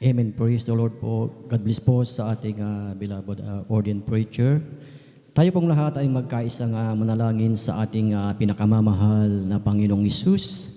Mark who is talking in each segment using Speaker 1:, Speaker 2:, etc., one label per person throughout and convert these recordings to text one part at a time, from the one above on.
Speaker 1: Amen. Praise the Lord po. God bless po sa ating beloved ordained preacher. Tayo pong lahat ay magkaisang manalangin sa ating pinakamamahal na Panginoong Hesus.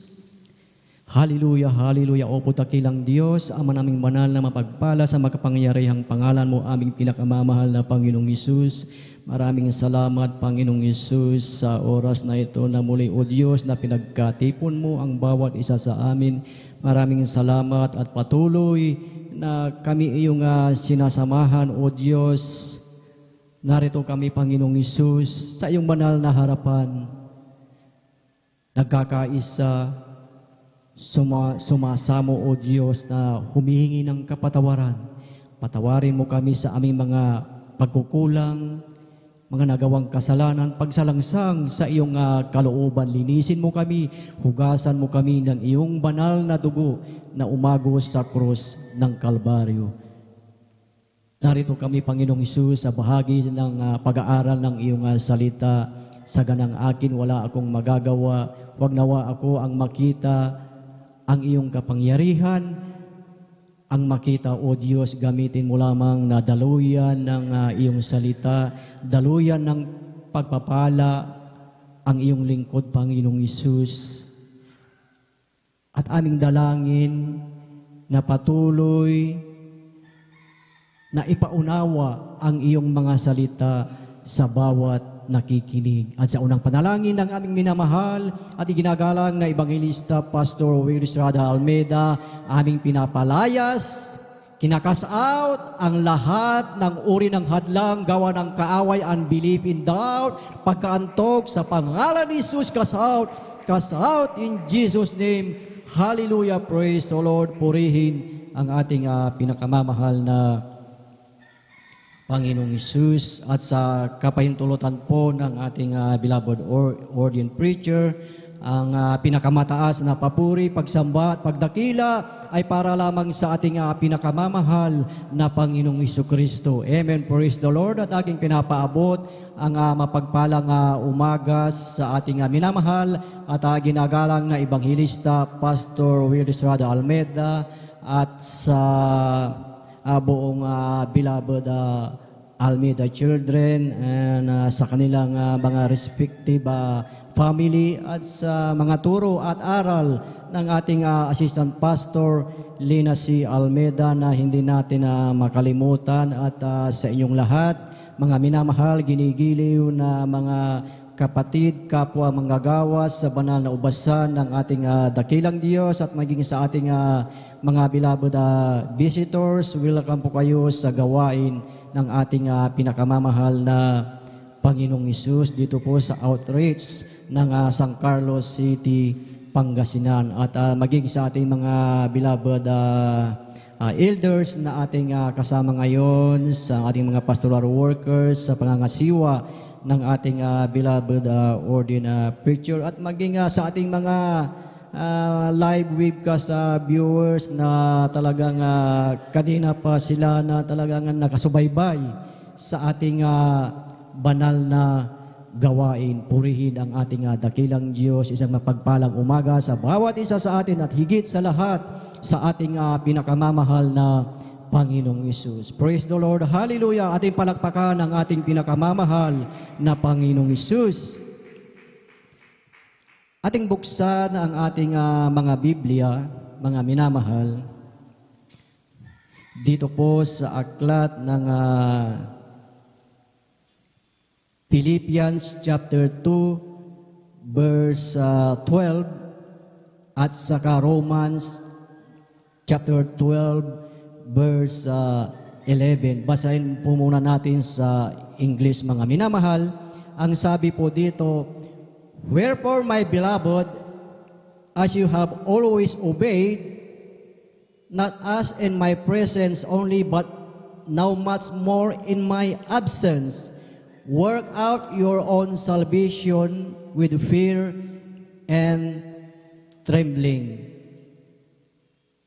Speaker 1: Hallelujah, hallelujah. O dakilang Diyos, Ama naming banal na mapagpala sa makapangyarihang pangalan mo, aming pinakamamahal na Panginoong Hesus. Maraming salamat, Panginoong Hesus, sa oras na ito na muli, O Diyos, na pinagkatipon mo ang bawat isa sa amin. Maraming salamat at patuloy na kami iyong sinasamahan, O Diyos. Narito kami, Panginoong Hesus, sa iyong banal na harapan. Nagkakaisa, sumasamo, O Diyos, na humihingi ng kapatawaran. Patawarin mo kami sa aming mga pagkukulang, mga nagawang kasalanan, pagsalangsang sa iyong kalooban. Linisin mo kami, hugasan mo kami ng iyong banal na dugo na umagos sa krus ng Kalbaryo. Narito kami, Panginoong Hesus, sa bahagi ng pag-aaral ng iyong salita. Sa ganang akin, wala akong magagawa. Huwag nawa ako ang makita ang iyong kapangyarihan, ang makita, O Diyos, gamitin mo lamang na daluyan ng iyong salita, daluyan ng pagpapala ang iyong lingkod, Panginoong Hesus. At aming dalangin na patuloy na ipaunawa ang iyong mga salita sa bawat nakikinig. At sa unang panalangin ng aming minamahal at iginagalang na Evangelista Pastor Will Estrada Almeida, aming pinapalayas, kinakas out ang lahat ng uri ng hadlang, gawa ng kaaway, unbelief in doubt, pagkaantog sa pangalan ni Jesus, cast out in Jesus' name. Hallelujah, praise the Lord. Purihin ang ating pinakamamahal na Panginoong Hesus, at sa kapahintulutan po ng ating beloved ordained preacher, ang pinakamataas na papuri, pagsamba at pagdakila ay para lamang sa ating pinakamamahal na Panginoong Hesukristo. Amen. Praise the Lord. At aking pinapaabot ang mapagpalang umaga sa ating minamahal at ginagalang na Evangelista Pastor Will Estrada Almeida at sa buong beloved Almeida children and sa kanilang mga respective family at sa mga turo at aral ng ating Assistant Pastor Lina C. Almeida na hindi natin makalimutan, at sa inyong lahat, mga minamahal, ginigiliw na mga kapatid, kapwa manggagawas sa banal na ubasan ng ating dakilang Diyos, at maging sa ating mga beloved visitors, welcome po kayo sa gawain ng ating pinakamamahal na Panginoong Hesus dito po sa outreach ng San Carlos City, Pangasinan, at maging sa ating mga beloved elders na ating kasama ngayon, sa ating mga pastoral workers, sa pangangasiwa ng ating beloved ordained preacher, at maging sa ating mga live webcast viewers na talagang kanina pa sila na talagang nakasubaybay sa ating banal na gawain. Purihin ang ating dakilang Diyos. Isang mapagpalang umaga sa bawat isa sa atin, at higit sa lahat sa ating pinakamamahal na Panginoong Hesus. Praise the Lord. Hallelujah. Ating palakpakan ang ating pinakamamahal na Panginoong Hesus. Ating buksan ang ating mga Biblia, mga minamahal, dito po sa aklat ng Philippians chapter 2, verse 12, at saka Romans chapter 12, verse 11. Basahin po muna natin sa English, mga minamahal. Ang sabi po dito, "Wherefore, my beloved, as you have always obeyed, not as in my presence only, but now much more in my absence, work out your own salvation with fear and trembling."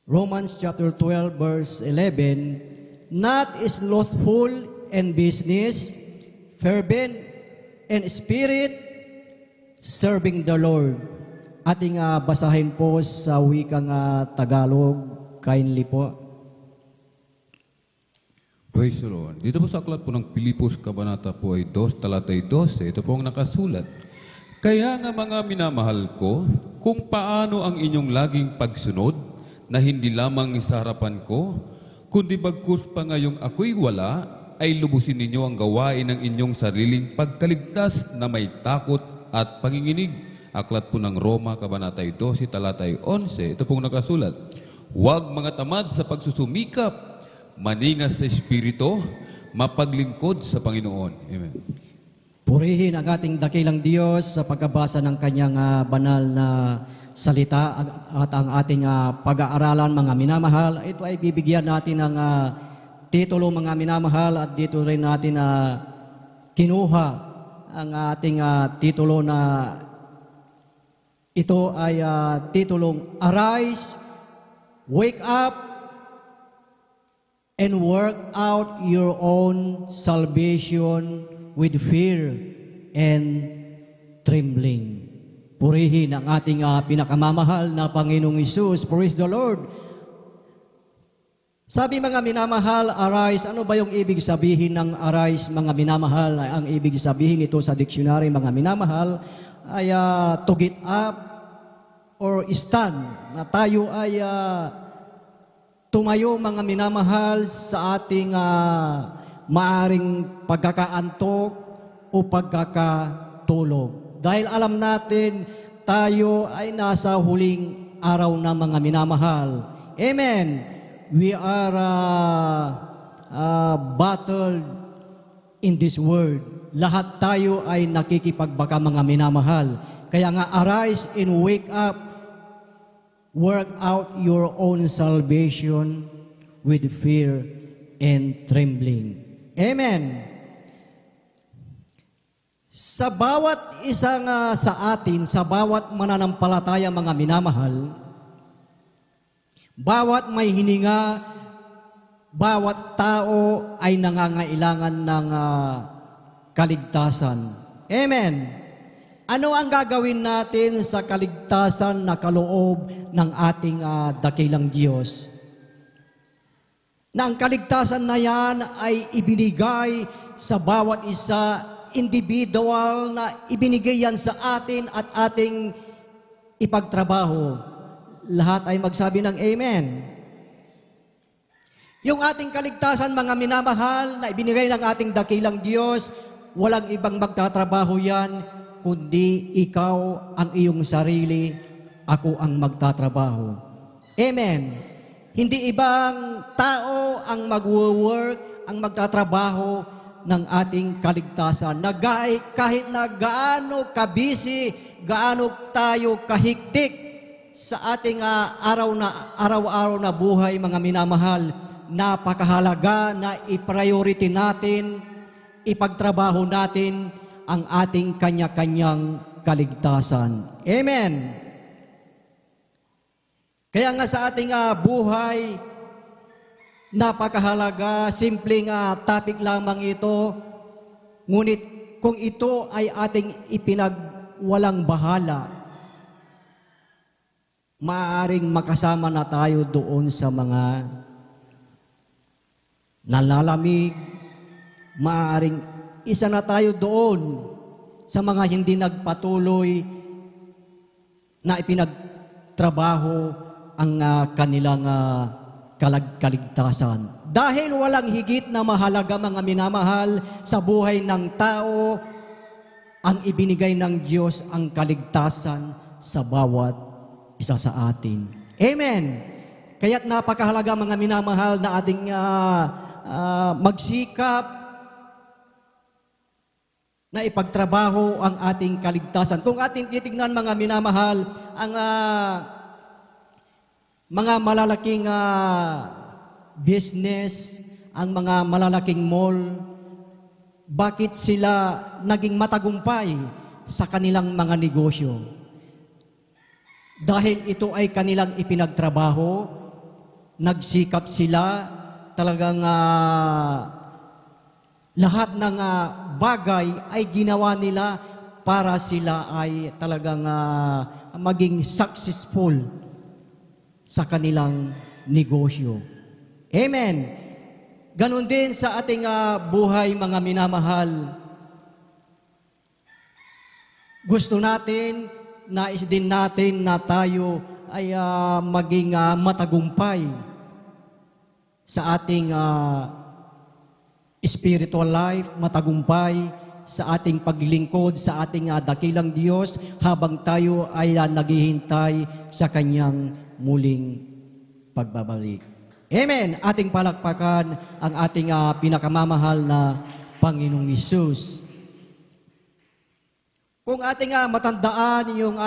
Speaker 1: Romans chapter 12, verse 11, "Not slothful in business, fervent in spirit, serving the Lord." Ating basahin po sa wikang Tagalog, kindly po.
Speaker 2: Praise the Lord. Dito po sa aklat po ng Pilipos Kabanata po ay 2, talatay 12. Ito po ang nakasulat. Kaya nga mga minamahal ko, kung paano ang inyong laging pagsunod na hindi lamang sa harapan ko, kundi bagkus pa ngayong ako'y wala, ay lubusin ninyo ang gawain ng inyong sariling pagkaligtas na may takot at panginginig. Aklat po ng Roma, Kabanata 12, talatay 11. Ito pong nakasulat. Huwag mga tamad sa pagsusumikap, maningas sa Espiritu, mapaglingkod sa Panginoon. Amen.
Speaker 1: Purihin ang ating dakilang Diyos sa pagkabasa ng kanyang banal na salita at ang ating pag-aaralan, mga minamahal. Ito ay bibigyan natin ng titulo, mga minamahal, at dito rin natin kinuha ang ating titulo na ito ay titulong Arise, Wake Up, and work out your own salvation with fear and trembling. Purihin ang ating pinakamamahal na Panginoong Hesus. Praise the Lord. Sabi, mga minamahal, arise. Ano ba yung ibig sabihin ng arise, mga minamahal? Ang ibig sabihin ito sa dictionary, mga minamahal, ay to get up or stand. Na tayo ay tumayo, mga minamahal, sa ating maaring pagkakaantok o pagkakatulog. Dahil alam natin, tayo ay nasa huling araw na, mga minamahal. Amen. We are battled in this world. Lahat tayo ay nakikipagbaka, mga minamahal. Kaya nga, arise and wake up. Work out your own salvation with fear and trembling. Amen. Sa bawat isang sa atin, sa bawat mananampalataya, mga minamahal, bawat may hininga, bawat tao ay nangangailangan ng kaligtasan. Amen. Ano ang gagawin natin sa kaligtasan na kaloob ng ating dakilang Diyos? Na ang kaligtasan na yan ay ibinigay sa bawat isa, individual, na ibinigay yan sa atin at ating ipagtrabaho. Lahat ay magsabi ng Amen. Yung ating kaligtasan, mga minamahal, na ibinigay ng ating dakilang Diyos, walang ibang magtatrabaho yan, kundi ikaw ang iyong sarili, ako ang magtatrabaho. Amen. Hindi ibang tao ang mag-work, ang magtatrabaho ng ating kaligtasan. Kahit na gaano kabisi, gaano tayo kahigtik sa ating araw-araw na buhay, mga minamahal, napakahalaga na i-priority natin, ipagtrabaho natin ang ating kanya-kanyang kaligtasan. Amen. Kaya nga sa ating buhay, napakahalaga, simpleng topic lamang ito, ngunit kung ito ay ating ipinagwalang bahala, maaaring makasama na tayo doon sa mga nalalamig, maaaring isa na tayo doon sa mga hindi nagpatuloy na ipinagtrabaho ang kanilang kaligtasan. Dahil walang higit na mahalaga, mga minamahal, sa buhay ng tao, ang ibinigay ng Diyos ang kaligtasan sa bawat isa sa atin. Amen. Kaya't napakahalaga, mga minamahal, na ating magsikap na ipagtrabaho ang ating kaligtasan. Kung ating titignan, mga minamahal, ang mga malalaking business, ang mga malalaking mall, bakit sila naging matagumpay sa kanilang mga negosyo? Dahil ito ay kanilang ipinagtrabaho, nagsikap sila, talagang lahat ng bagay ay ginawa nila para sila ay talagang maging successful sa kanilang negosyo. Amen. Ganon din sa ating buhay, mga minamahal. Gusto natin, nais din natin na tayo ay maging matagumpay sa ating spiritual life, matagumpay sa ating paglingkod sa ating dakilang Diyos habang tayo ay naghihintay sa Kanyang muling pagbabalik. Amen! Ating palakpakan ang ating pinakamamahal na Panginoong Hesus. Kung ating matandaan yung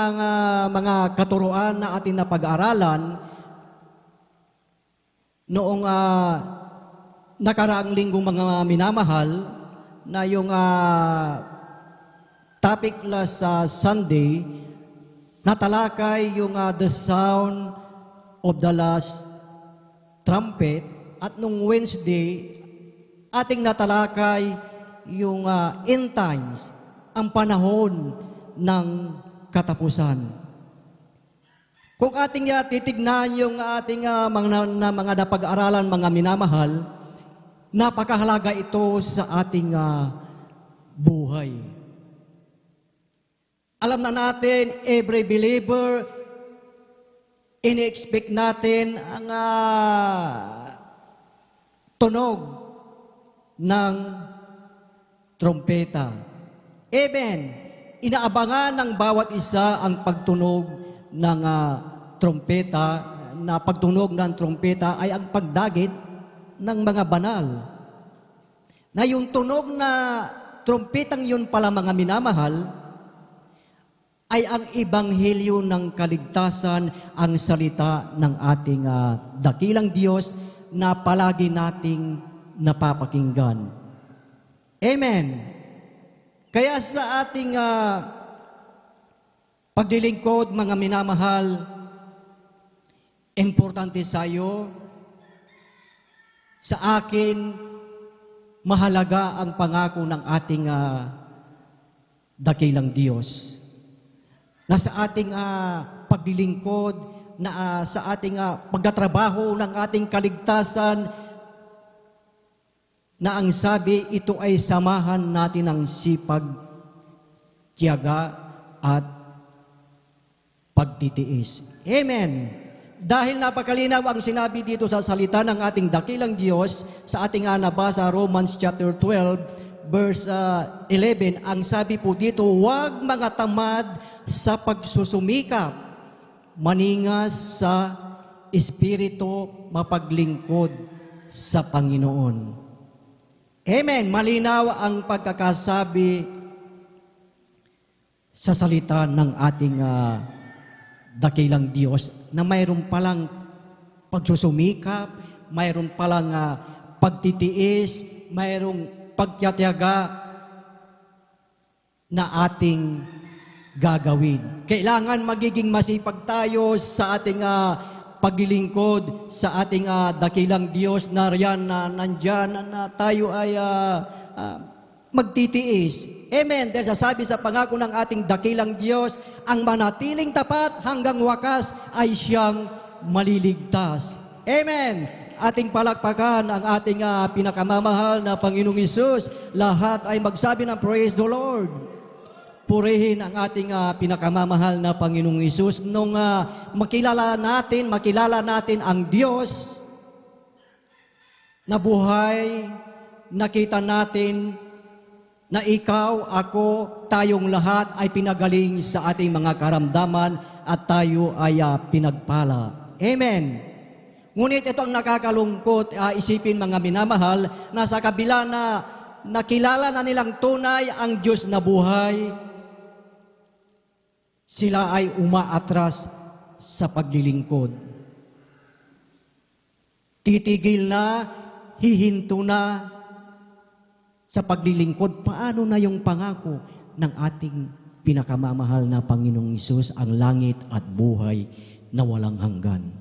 Speaker 1: mga katuruan na ating napag-aralan noong nakaraang linggong mga minamahal, na yung topic last Sunday, natalakay yung the sound of the last trumpet, at nung Wednesday, ating natalakay yung end times, ang panahon ng katapusan. Kung ating titignan yung ating mga napag-aralan, mga minamahal, napakahalaga ito sa ating buhay. Alam na natin, every believer, ini-expect natin ang tunog ng trompeta. Amen. Inaabangan ng bawat isa ang pagtunog ng trompeta, na pagtunog ng trompeta ay ang pagdagit ng mga banal. Na yung tunog na trompetang yun pala, mga minamahal, ay ang ebanghelyo ng kaligtasan, ang salita ng ating dakilang Diyos na palagi nating napapakinggan. Amen. Kaya sa ating paglilingkod, mga minamahal, importante sa'yo, sa akin, mahalaga ang pangako ng ating dakilang Diyos. Na sa ating paglilingkod, na sa ating pagtatrabaho ng ating kaligtasan, na ang sabi, ito ay samahan natin ng sipag, tiyaga, at pagtitiis. Amen. Dahil napakalinaw ang sinabi dito sa salita ng ating dakilang Diyos, sa ating nabasa, Romans chapter 12, verse 11, ang sabi po dito, huwag mga tamad sa pagsusumikap, maningas sa Espiritu, mapaglingkod sa Panginoon. Amen. Malinaw ang pagkakasabi sa salita ng ating dakilang Diyos na mayroon palang pagsusumikap, mayroon palang pagtitiis, mayroong pagtyaga na ating gagawin. Kailangan magiging masipag tayo sa ating paglilingkod sa ating dakilang Diyos na riyan na nandyan na tayo ay magtitiis. Amen. Dahil sasabi sa pangako ng ating dakilang Diyos, ang manatiling tapat hanggang wakas ay siyang maliligtas. Amen. Ating palakpakan ang ating pinakamamahal na Panginoong Hesus. Lahat ay magsabi ng praise the Lord. Purihin ang ating pinakamamahal na Panginoong Hesus. Nung makilala natin ang Diyos na buhay, nakita natin na ikaw, ako, tayong lahat ay pinagaling sa ating mga karamdaman at tayo ay pinagpala. Amen. Ngunit ito ang nakakalungkot, isipin mga minamahal, na sa kabila na nakilala na nilang tunay ang Diyos na buhay, sila ay umaatras sa paglilingkod. Titigil na, hihinto na sa paglilingkod. Paano na yung pangako ng ating pinakamamahal na Panginoong Hesus, ang langit at buhay na walang hanggan?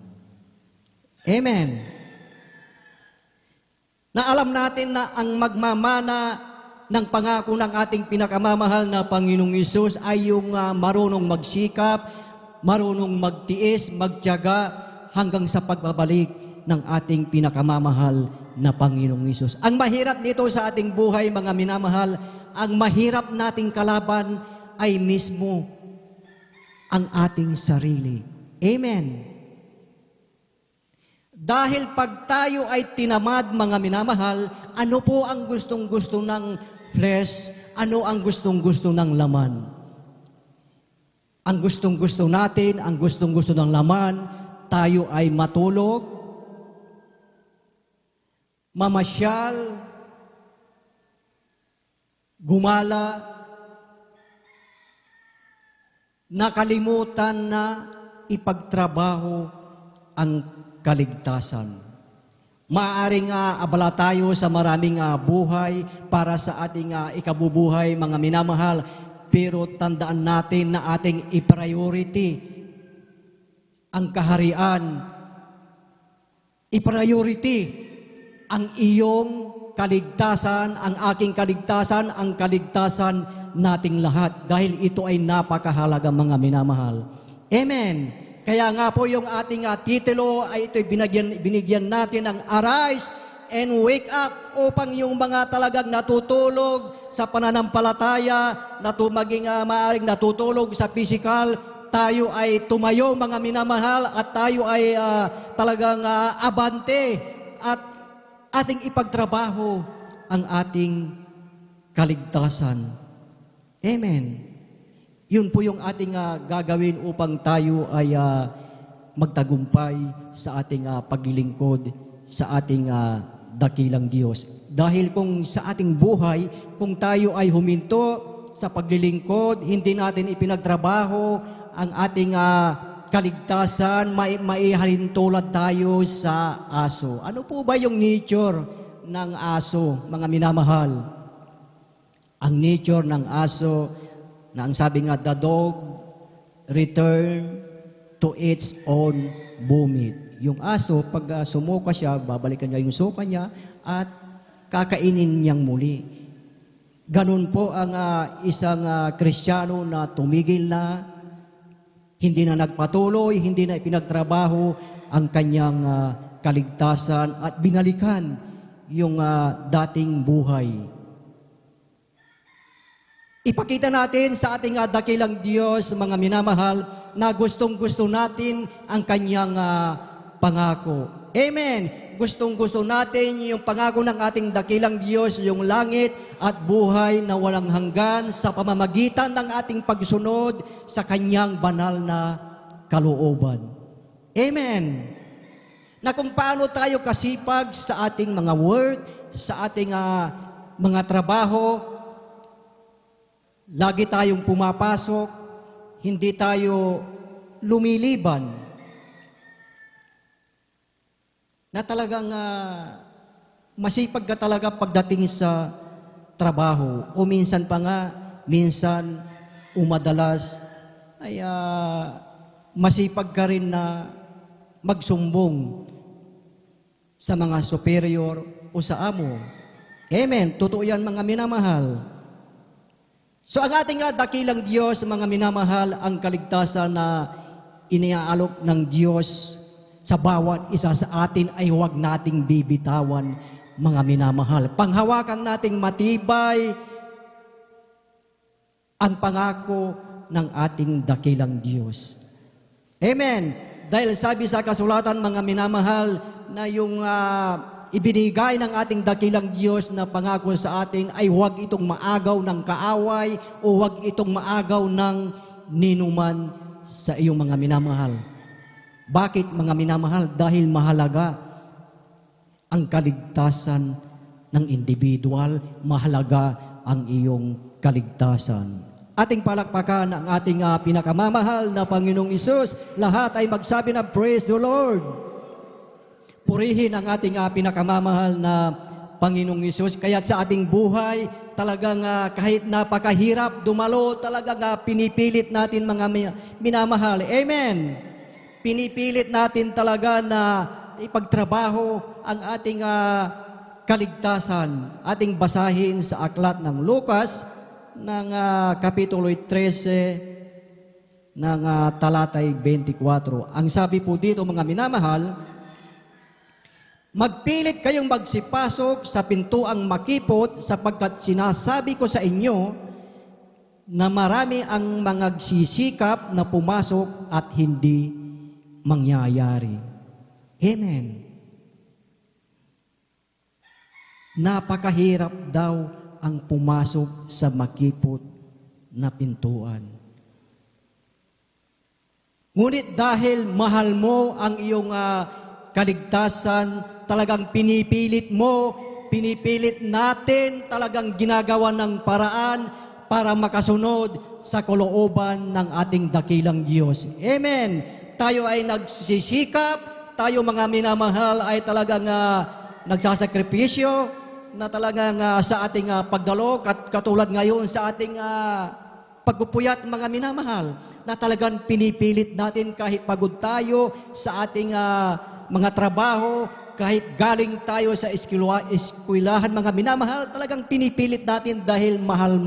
Speaker 1: Amen. Na alam natin na ang magmamana ng pangako ng ating pinakamamahal na Panginoong Hesus ay yung marunong magsikap, marunong magtiis, magtiyaga hanggang sa pagbabalik ng ating pinakamamahal na Panginoong Hesus. Ang mahirap dito sa ating buhay, mga minamahal, ang mahirap nating kalaban ay mismo ang ating sarili. Amen. Dahil pag tayo ay tinamad, mga minamahal, ano po ang gustong-gusto ng flesh? Ano ang gustong-gusto ng laman? Ang gustong-gusto natin, ang gustong-gusto ng laman, tayo ay matulog, mamasyal, gumala, nakalimutan na ipagtrabaho ang kaligtasan. Maaaring abala tayo sa maraming buhay para sa ating ikabubuhay, mga minamahal, pero tandaan natin na ating i-priority ang kaharian, i-priority ang iyong kaligtasan, ang aking kaligtasan, ang kaligtasan nating lahat. Dahil ito ay napakahalaga, mga minamahal. Amen. Kaya nga po yung ating titulo ay ito'y binigyan natin ng Arise and Wake Up, upang yung mga talagang natutulog sa pananampalataya, maging maaaring natutulog sa physical, tayo ay tumayo, mga minamahal, at tayo ay talagang abante at ating ipagtrabaho ang ating kaligtasan. Amen. Yun po yung ating gagawin upang tayo ay magtagumpay sa ating paglilingkod sa ating dakilang Diyos. Dahil kung sa ating buhay, kung tayo ay huminto sa paglilingkod, hindi natin ipinagtrabaho ang ating kaligtasan, maihalintulad tayo sa aso. Ano po ba yung nature ng aso, mga minamahal? Ang nature ng aso, na ang sabi nga, the dog return to its own vomit. Yung aso, pag sumuka siya, babalikan niya yung suka niya at kakainin niyang muli. Ganun po ang isang Kristiyano na tumigil na, hindi na nagpatuloy, hindi na ipinagtrabaho ang kanyang kaligtasan at binalikan yung dating buhay. Ipakita natin sa ating dakilang Diyos, mga minamahal, na gustong-gusto natin ang kanyang pangako. Amen. Gustong-gusto natin yung pangako ng ating dakilang Diyos, yung langit at buhay na walang hanggan sa pamamagitan ng ating pagsunod sa kanyang banal na kalooban. Amen. Na kung paano tayo kasipag sa ating mga work, sa ating mga trabaho, lagi tayong pumapasok, hindi tayo lumiliban. Na talagang masipag ka talaga pagdating sa trabaho. O minsan pa nga, minsan umadalas, ay masipag ka rin na magsumbong sa mga superior o sa amo. Amen. Totoo yan, mga minamahal. So ang ating dakilang Diyos, mga minamahal, ang kaligtasan na iniaalok ng Diyos sa bawat isa sa atin ay huwag nating bibitawan, mga minamahal. Panghawakan nating matibay ang pangako ng ating dakilang Diyos. Amen. Dahil sabi sa kasulatan, mga minamahal, na yung ibinigay ng ating dakilang Diyos na pangako sa atin ay huwag itong maagaw ng kaaway o huwag itong maagaw ng ninuman sa iyong mga minamahal. Bakit, mga minamahal? Dahil mahalaga ang kaligtasan ng individual, mahalaga ang iyong kaligtasan. Ating palakpakan ang ating pinakamamahal na Panginoong Hesus. Lahat ay magsabi na, Praise the Lord! Purihin ang ating pinakamamahal na Panginoong Hesus. Kaya sa ating buhay, talagang kahit napakahirap dumalo, talagang pinipilit natin, mga minamahal. Amen. Pinipilit natin talaga na ipagtrabaho ang ating kaligtasan. Ating basahin sa aklat ng Lucas ng Kapitulo 13 ng talatay 24. Ang sabi po dito, mga minamahal, Magpilit kayong magsipasok sa pintuang makipot sapagkat sinasabi ko sa inyo na marami ang magsisikap na pumasok at hindi mangyayari. Amen. Napakahirap daw ang pumasok sa makipot na pintuan. Ngunit dahil mahal mo ang iyong kaligtasan, talagang pinipilit natin, talagang ginagawa ng paraan para makasunod sa kalooban ng ating dakilang Diyos. Amen. Tayo ay nagsisikap, tayo mga minamahal ay talagang nagsasakripisyo na talagang sa ating pagdalo, katulad ngayon sa ating pagpupuyat mga minamahal, na talagang pinipilit natin kahit pagod tayo sa ating mga trabaho, kahit galing tayo sa eskwelahan mga minamahal, talagang pinipilit natin dahil mahal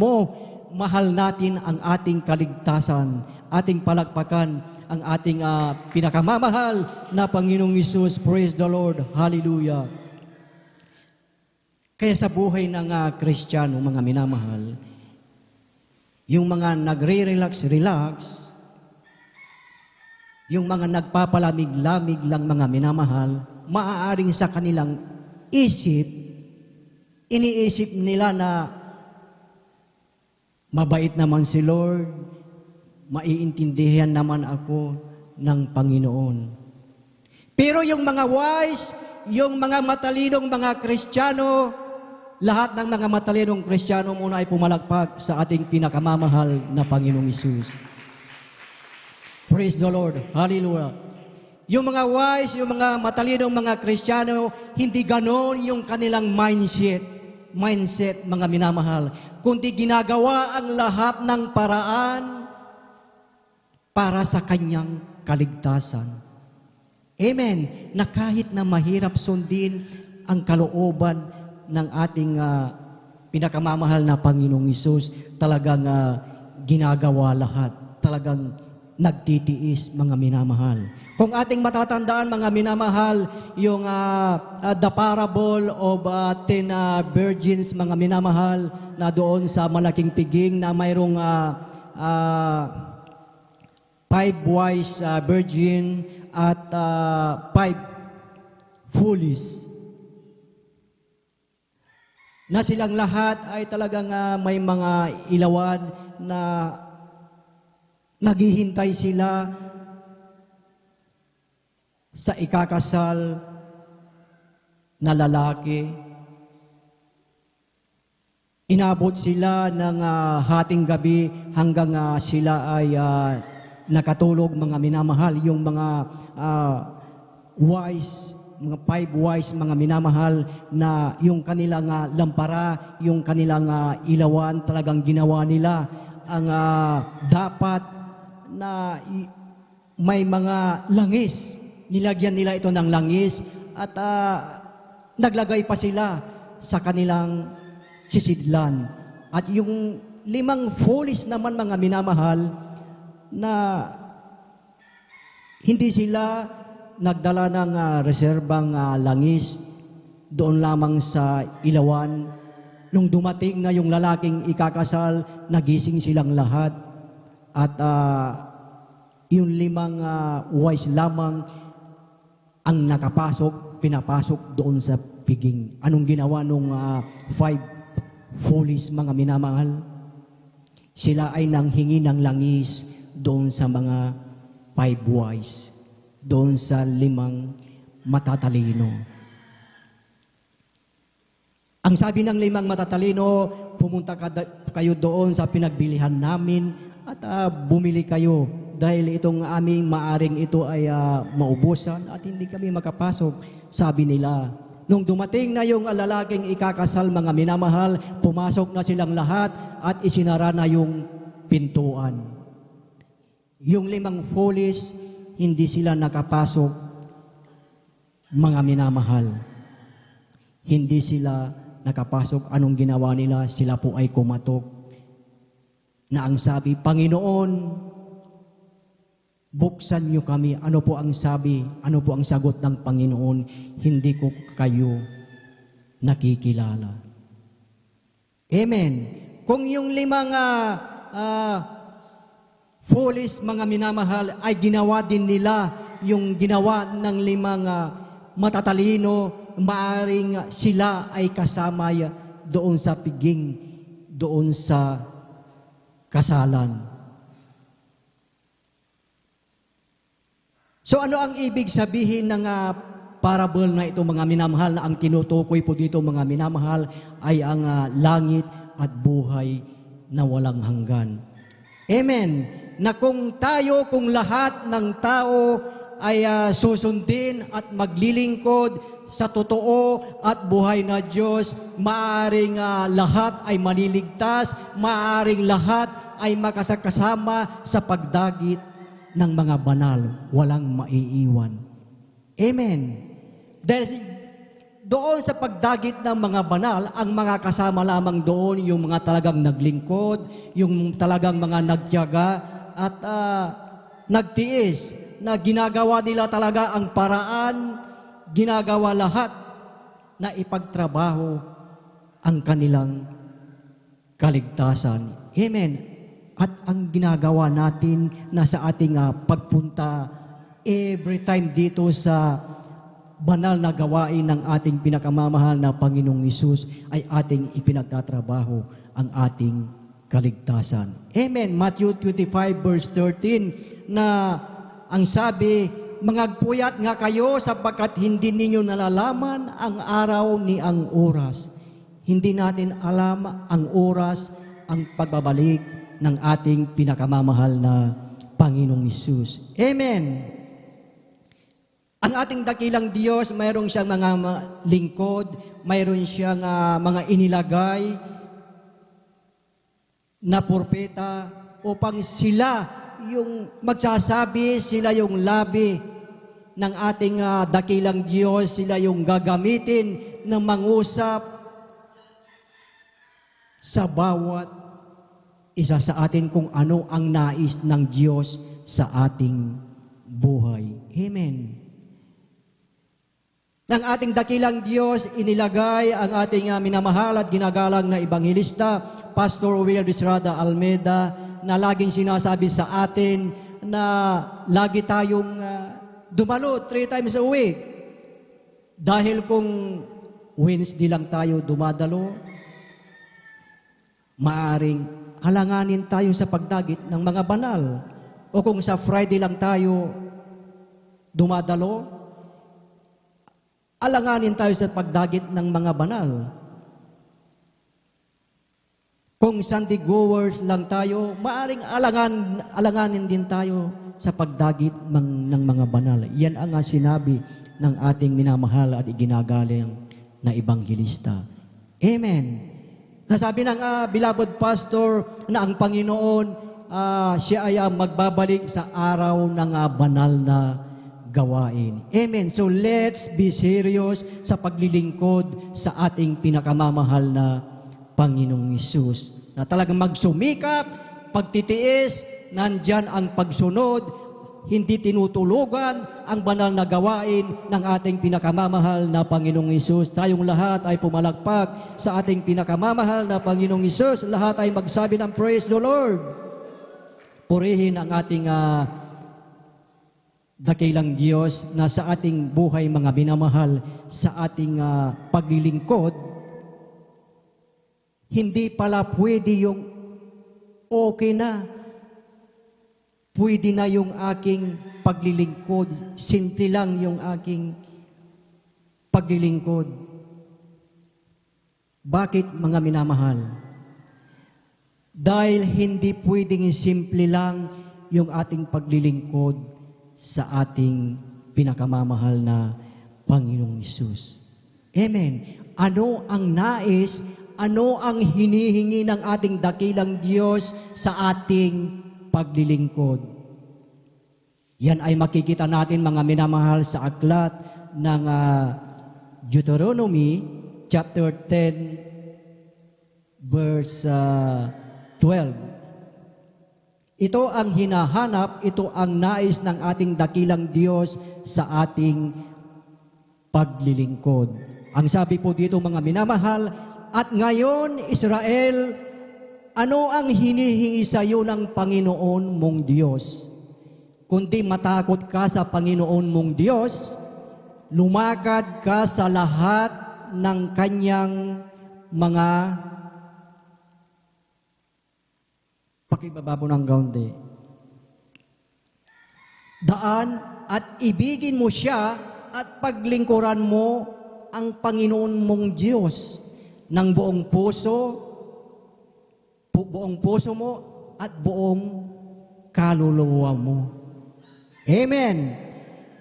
Speaker 1: natin ang ating kaligtasan, ating palakpakan, ang ating pinakamamahal na Panginoong Hesus. Praise the Lord. Hallelujah. Kaya sa buhay ng Kristiyano, mga minamahal, yung mga nagre-relax, yung mga nagpapalamig-lamig lang mga minamahal, maaaring sa kanilang iniisip nila na mabait naman si Lord, maiintindihan naman ako ng Panginoon. Pero yung mga wise, yung mga matalinong mga Kristiyano, lahat ng mga matalinong Kristiyano muna ay pumalakpak sa ating pinakamamahal na Panginoong Hesus. Praise the Lord. Hallelujah. Yung mga wise, yung mga matalinong mga Kristiyano, hindi ganon yung kanilang mindset, mga minamahal, kundi ginagawa ang lahat ng paraan para sa kanyang kaligtasan. Amen. Na kahit na mahirap sundin ang kalooban ng ating pinakamamahal na Panginoong Hesus, talagang ginagawa lahat. Talagang nagtitiis, mga minamahal. Kung ating matatandaan, mga minamahal, yung the parable of 10 virgins, mga minamahal, na doon sa malaking piging na mayroong 5 wise virgin at 5 foolish. Na silang lahat ay talagang may mga ilawan na naghihintay sila sa ikakasal na lalaki. Inabot sila ng hating gabi hanggang sila ay nakatulog, mga minamahal. Yung mga wise, mga 5 wise, mga minamahal, na yung kanilang lampara, yung kanilang ilawan, talagang ginawa nila ang dapat na may mga langis. Nilagyan nila ito ng langis at naglagay pa sila sa kanilang sisidlan. At yung 5 foolish naman, mga minamahal, na hindi sila nagdala ng reserbang langis, doon lamang sa ilawan. Nung dumating na yung lalaking ikakasal, nagising silang lahat. At yung 5 wise lamang ang pinapasok doon sa piging. Anong ginawa nung 5 foolish, mga minamahal? Sila ay nanghingi ng langis doon sa mga 5 wise, doon sa 5 matatalino. Ang sabi ng 5 matatalino, pumunta kayo doon sa pinagbilihan namin at bumili kayo dahil itong aming maaring ito ay maubusan at hindi kami makapasok, sabi nila. Nung dumating na yung lalaking ikakasal, mga minamahal, pumasok na silang lahat at isinara na yung pintuan. Yung 5 foolish, hindi sila nakapasok, mga minamahal. Hindi sila nakapasok. Anong ginawa nila? Sila po ay kumatok. Na ang sabi, Panginoon, Buksan niyo kami. Ano po ang sabi? Ano po ang sagot ng Panginoon? Hindi ko kayo nakikilala. Amen. Kung yung limang foolish mga minamahal ay ginawa din nila yung ginawa ng limang matatalino, maaring sila ay kasama doon sa piging, doon sa kasalan. So ano ang ibig sabihin ng parable na ito mga minamahal, na ang tinutukoy po dito mga minamahal ay ang langit at buhay na walang hanggan. Amen. Na kung lahat ng tao ay susundin at maglilingkod sa totoo at buhay na Diyos, maaring lahat ay maliligtas, maaring lahat ay makasakasama sa pagdagit ng mga banal, walang maiiwan. Amen. Dahil doon sa pagdagit ng mga banal, ang mga kasama lamang doon, yung mga talagang naglingkod, yung talagang mga nagtiyaga at nagtiis, na ginagawa nila talaga ang paraan, ginagawa lahat na ipagtrabaho ang kanilang kaligtasan. Amen. At ang ginagawa natin na sa ating pagpunta every time dito sa banal na gawain ng ating pinakamamahal na Panginoong Hesus ay ating ipinagtatrabaho ang ating kaligtasan. Amen. Matthew 25 verse 13 na ang sabi, mangagpuyat nga kayo sapagkat hindi ninyo nalalaman ang araw ni ang oras. Hindi natin alam ang oras, ang pagbabalik ng ating pinakamamahal na Panginoong Hesus. Amen. Ang ating dakilang Diyos, mayroon siyang mga lingkod, mayroon siyang mga inilagay na propeta upang sila yung magsasabi, sila yung labi ng ating dakilang Diyos, sila yung gagamitin ng mangusap sa bawat isa sa atin kung ano ang nais ng Diyos sa ating buhay. Amen. Ng ating dakilang Diyos, inilagay ang ating minamahal at ginagalang na Ebanghelista, Pastor Will Bisrada Almeida, na laging sinasabi sa atin na lagi tayong dumalo 3 times a week. Dahil kung Wednesday lang tayo dumadalo, maaring alanganin tayo sa pagdagit ng mga banal. O kung sa Friday lang tayo dumadalo, alanganin tayo sa pagdagit ng mga banal. Kung Sunday goers lang tayo, maaring alanganin din tayo sa pagdagit ng mga banal. Yan ang sinabi ng ating minamahal at iginagaling na Ebanghelista. Amen. Nasabi ng beloved pastor na ang Panginoon, siya ay magbabalik sa araw ng banal na gawain. Amen. So let's be serious sa paglilingkod sa ating pinakamamahal na Panginoong Hesus. Na talagang magsumikap, pagtitiis, nandyan ang pagsunod, hindi tinutulugan ang banal na gawain ng ating pinakamamahal na Panginoong Hesus. Tayong lahat ay pumalagpak sa ating pinakamamahal na Panginoong Hesus. Lahat ay magsabi ng praise the Lord. Purihin ang ating dakilang Diyos na sa ating buhay mga binamahal, sa ating paglilingkod, hindi pala pwede yung okay na. Pwede na yung aking paglilingkod. Simple lang yung aking paglilingkod. Bakit mga minamahal? Dahil hindi pwedeng simple lang yung ating paglilingkod sa ating pinakamamahal na Panginoong Hesus. Amen. Ano ang nais, ano ang hinihingi ng ating dakilang Diyos sa ating paglilingkod? Yan ay makikita natin mga minamahal sa aklat ng Deuteronomy chapter 10 verse 12. Ito ang hinahanap, ito ang nais ng ating dakilang Diyos sa ating paglilingkod. Ang sabi po dito mga minamahal, at ngayon Israel, ano ang hinihingi sa iyo ng Panginoon mong Diyos? Kundi matakot ka sa Panginoon mong Diyos, lumakad ka sa lahat ng kanyang mga pakibaba po ng kaunti. Daan at ibigin mo siya at paglingkuran mo ang Panginoon mong Diyos ng buong puso mo at buong kaluluwa mo. Amen.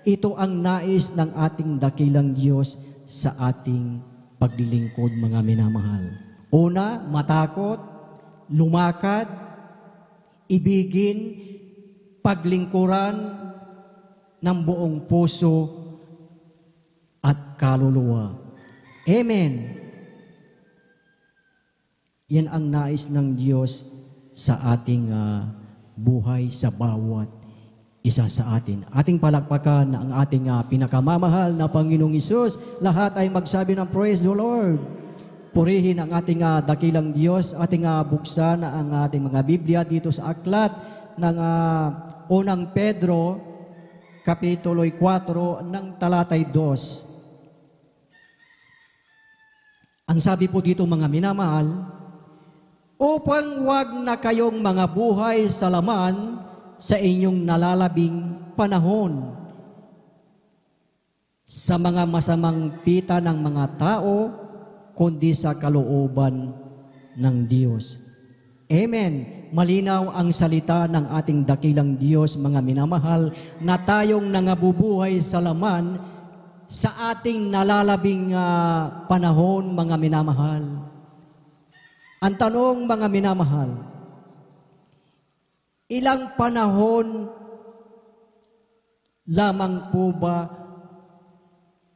Speaker 1: Ito ang nais ng ating dakilang Diyos sa ating paglilingkod, mga minamahal. Una, matakot, lumakad, ibigin, paglingkuran ng buong puso at kaluluwa. Amen. Yan ang nais ng Diyos sa ating buhay, sa bawat isa sa atin. Ating palakpakan ang ating pinakamamahal na Panginoong Hesus. Lahat ay magsabi ng praise the Lord. Purihin ang ating dakilang Diyos. Ating buksan ang ating mga Biblia dito sa aklat ng unang Pedro, Kapitulo 4, ng talatay 2. Ang sabi po dito mga minamahal, upang wag na kayong mga buhay sa laman sa inyong nalalabing panahon, sa mga masamang pita ng mga tao, kundi sa kalooban ng Diyos. Amen. Malinaw ang salita ng ating dakilang Diyos, mga minamahal, na tayong nangabubuhay sa laman sa ating nalalabing panahon, mga minamahal. Ang tanong, mga minamahal, ilang panahon lamang po ba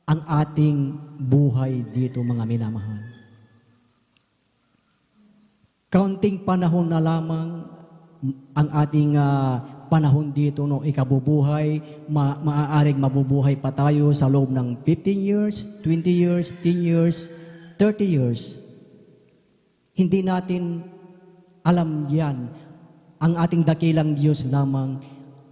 Speaker 1: ang ating buhay dito, mga minamahal? Kaunting panahon na lamang ang ating panahon dito, no, ikabubuhay, maaaring mabubuhay pa tayo sa loob ng 15 years, 20 years, 10 years, 30 years. Hindi natin alam yan. Ang ating dakilang Diyos lamang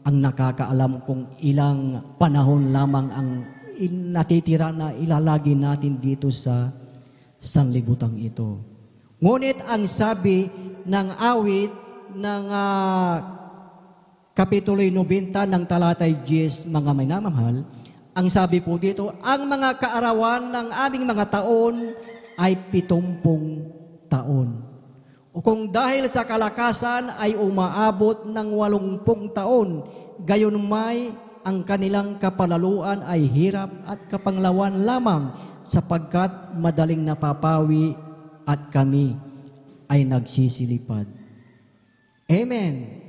Speaker 1: ang nakakaalam kung ilang panahon lamang ang natitira na ilalagi natin dito sa sanglibutang ito. Ngunit ang sabi ng awit ng Kapitulo 90 ng talatay 10, mga minamahal, ang sabi po dito, ang mga kaarawan ng aming mga taon ay 70 taon. O kung dahil sa kalakasan ay umaabot ng 80 taon, gayon may ang kanilang kapalaluan ay hirap at kapanglawan lamang, sapagkat madaling napapawi at kami ay nagsisilipad. Amen.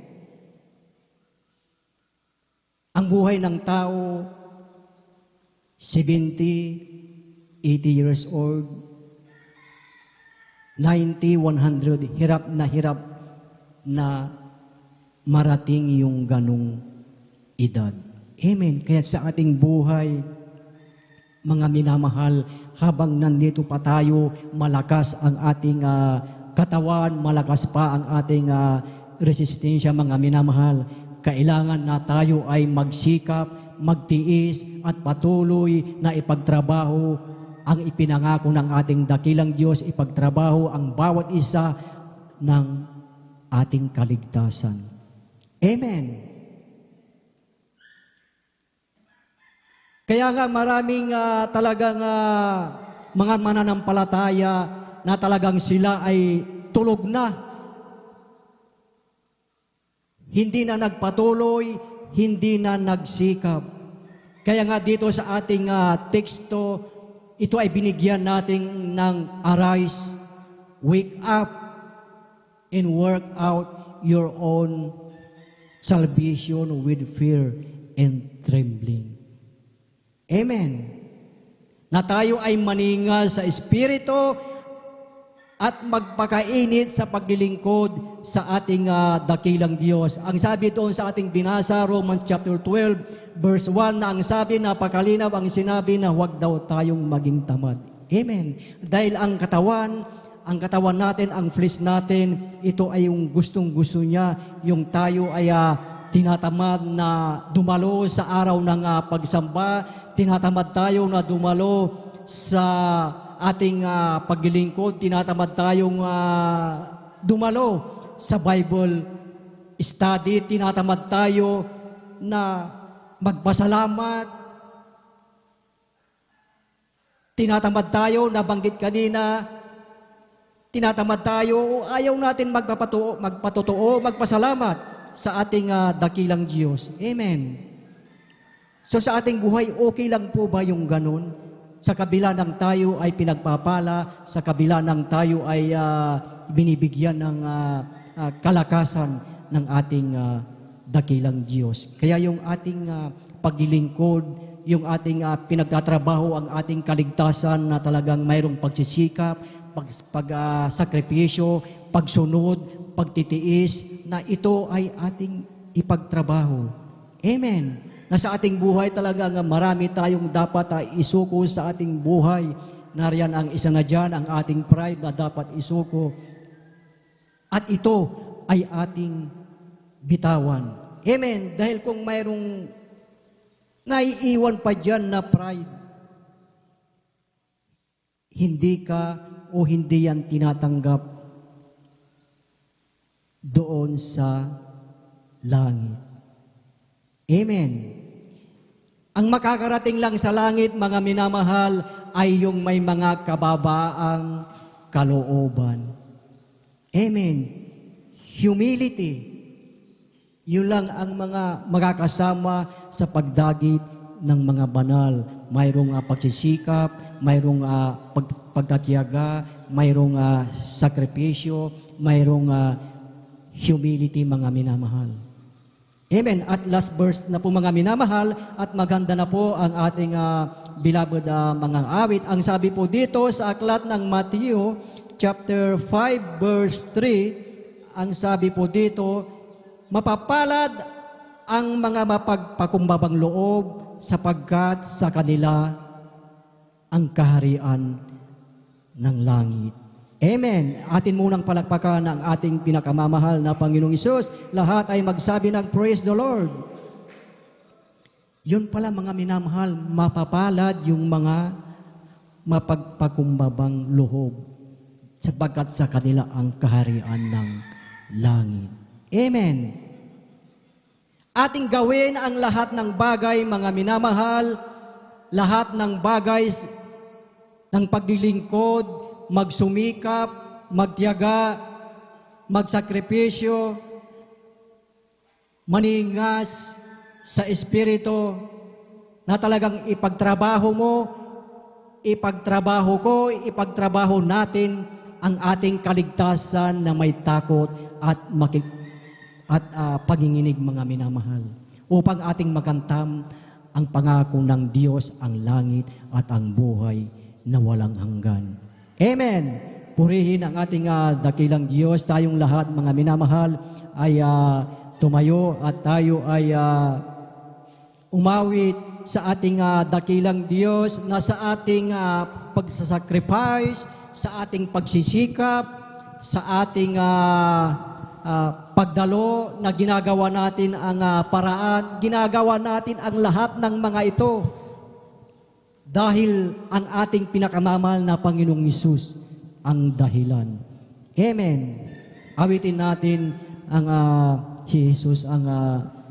Speaker 1: Ang buhay ng tao, 70, 80 years old, 90, 100, hirap na marating yung ganong edad. Amen. Kaya sa ating buhay, mga minamahal, habang nandito pa tayo, malakas ang ating katawan, malakas pa ang ating resistensya, mga minamahal. Kailangan na tayo ay magsikap, magtiis at patuloy na ipagtrabaho ang ipinangako ng ating dakilang Diyos, ipagtrabaho ang bawat isa ng ating kaligtasan. Amen. Kaya nga maraming talagang mga mananampalataya na talagang sila ay tulog na. Hindi na nagpatuloy, hindi na nagsikap. Kaya nga dito sa ating teksto, ito ay binigyan natin ng arise, wake up, and work out your own salvation with fear and trembling. Amen. Na tayo ay maningal sa Espiritu at magpakainit sa paglilingkod sa ating dakilang Diyos. Ang sabi doon sa ating binasa, Romans chapter 12, verse 1, na ang sabi, napakalinaw ang sinabi na huwag daw tayong maging tamad. Amen. Dahil ang katawan natin, ang flesh natin, ito ay yung gustong-gusto niya, yung tayo ay tinatamad na dumalo sa araw ng pagsamba, tinatamad tayo na dumalo sa ating paglilingkod, tinatamad tayong dumalo sa Bible study, tinatamad tayo na magpasalamat, tinatamad tayo, nabanggit kanina, tinatamad tayo, ayaw natin magpatotoo, magpasalamat sa ating dakilang Diyos. Amen. So sa ating buhay, okay lang po ba yung ganun? Sa kabila ng tayo ay pinagpapala, sa kabila ng tayo ay binibigyan ng kalakasan ng ating dakilang Diyos. Kaya yung ating paglilingkod, yung ating pinagtatrabaho, ang ating kaligtasan na talagang mayroong pagsisikap, pagsakripisyo, pagsunod, pagtitiis, na ito ay ating ipagtrabaho. Amen. Na sa ating buhay talaga marami tayong dapat isuko sa ating buhay. Nariyan ang isa na dyan, ang ating pride na dapat isuko. At ito ay ating bitawan. Amen. Dahil kung mayroong naiiwan pa dyan na pride, hindi ka o hindi yan tinatanggap doon sa langit. Amen. Ang makakarating lang sa langit, mga minamahal, ay yung may mga kababaang kalooban. Amen. Humility. Yun lang ang mga makakasama sa pagdagit ng mga banal. Mayroong pagsisikap, mayroong pagtatiyaga, mayroong sakripisyo, mayroong humility, mga minamahal. Amen. At last verse na po, mga minamahal, at maganda na po ang ating beloved mga awit. Ang sabi po dito sa aklat ng Matthew chapter 5 verse 3, ang sabi po dito, mapapalad ang mga mapagpakumbabang loob sapagkat sa kanila ang kaharian ng langit. Amen. Atin munang palakpakan ang ating pinakamamahal na Panginoong Hesus. Lahat ay magsabi ng praise the Lord. Yun pala, mga minamahal, mapapalad yung mga mapagpakumbabang loob sapagkat sa kanila ang kaharian ng langit. Amen. Ating gawin ang lahat ng bagay, mga minamahal, lahat ng bagay ng paglilingkod, magsumikap, magtiyaga, magsakripisyo, maningas sa Espiritu, na talagang ipagtrabaho mo, ipagtrabaho ko, ipagtrabaho natin ang ating kaligtasan na may takot at paginginig, mga minamahal, upang ating magantam ang pangako ng Diyos, ang langit at ang buhay na walang hanggan. Amen. Purihin ang ating dakilang Diyos. Tayong lahat, mga minamahal, ay tumayo at tayo ay umawit sa ating dakilang Diyos na sa ating pagsasacrifice, sa ating pagsisikap, sa ating pagdalo na ginagawa natin ang paraan, ginagawa natin ang lahat ng mga ito dahil ang ating pinakamamahal na Panginoong Hesus ang dahilan. Amen. Awitin natin ang si Jesus ang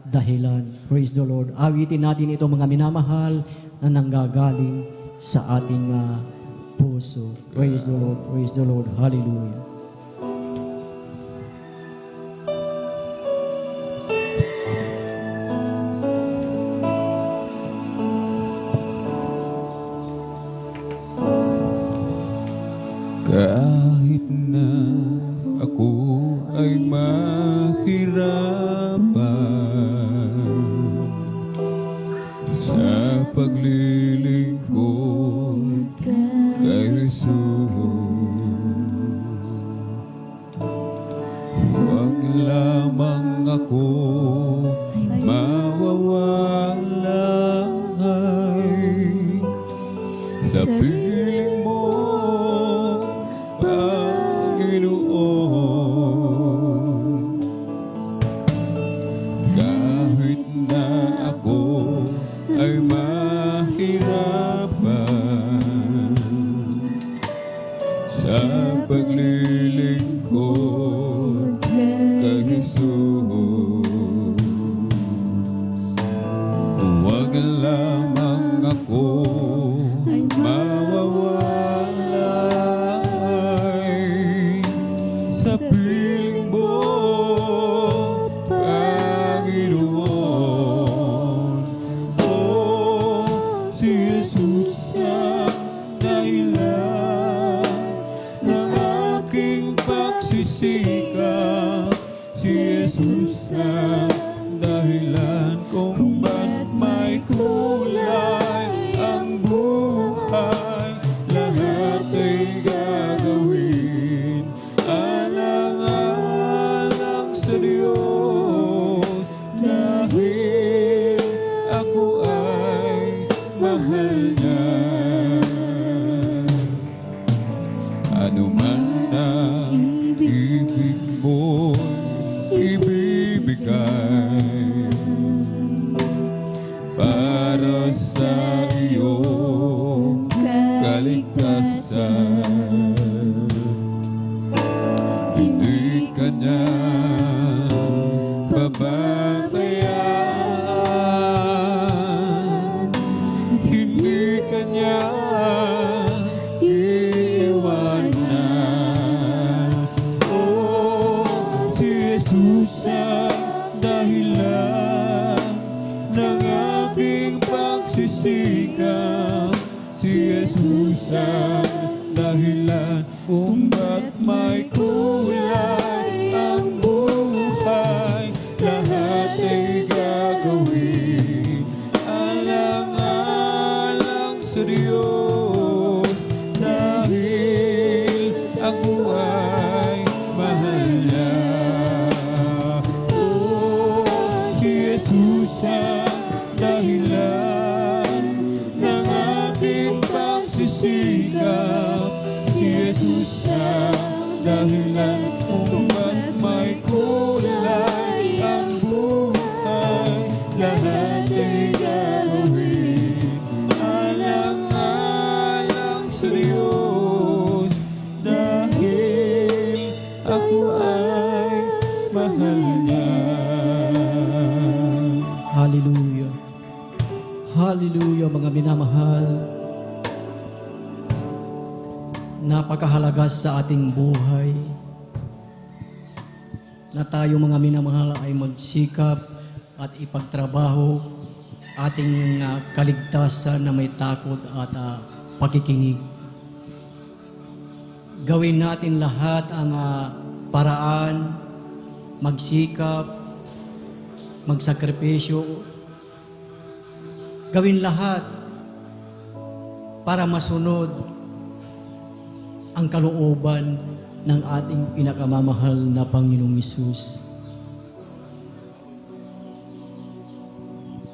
Speaker 1: dahilan. Praise the Lord. Awitin natin ito, mga minamahal, na nanggagaling sa ating puso. Praise the Lord. Praise the Lord. Hallelujah.
Speaker 2: Kahit na ako ay mahirapan sa paglilingkod kay Jesus, sa paglilingkod kay Jesus. Huwag lamang ako mawawalay sa piling mo, Panginoon. O si Jesus ang dahilan ng aking pagsisikap, si Jesus ang dahilan kung ba't may kulay ang buhay. Lahat ay gagawin alang-alang sa Diyos, dahil ako ay mahal niya. Ano man ang ibig mo ibibigay para sa iyong kaligtasan, hindi ka niya pababayaan, hindi ka niya iiwanan. Oh, si Jesus ang dahilan ng aking pagsisikap, si Jesus ang dahilan kung ba't may kulay ang buhay. Lahat ay gagawin alang-alang sa Diyos, dahil ako ay mahal niya. Oh, si Jesus ang dahilan ng aking pagsisikap, si Jesus ang dahilan kung ba't may kulay ang buhay. Lahat ay gagawin alang-alang sa Diyos, dahil ako ay mahal niya.
Speaker 1: Hallelujah. Hallelujah, mga minamahal. Napakahalaga sa ating buhay na tayo mga minamahal ay magsikap at ipagtrabaho ating kaligtasan na may takot at pakikinig. Gawin natin lahat ang paraan, magsikap, magsakripisyo. Gawin lahat para masunod ang kalooban ng ating pinakamamahal na Panginoong Hesus.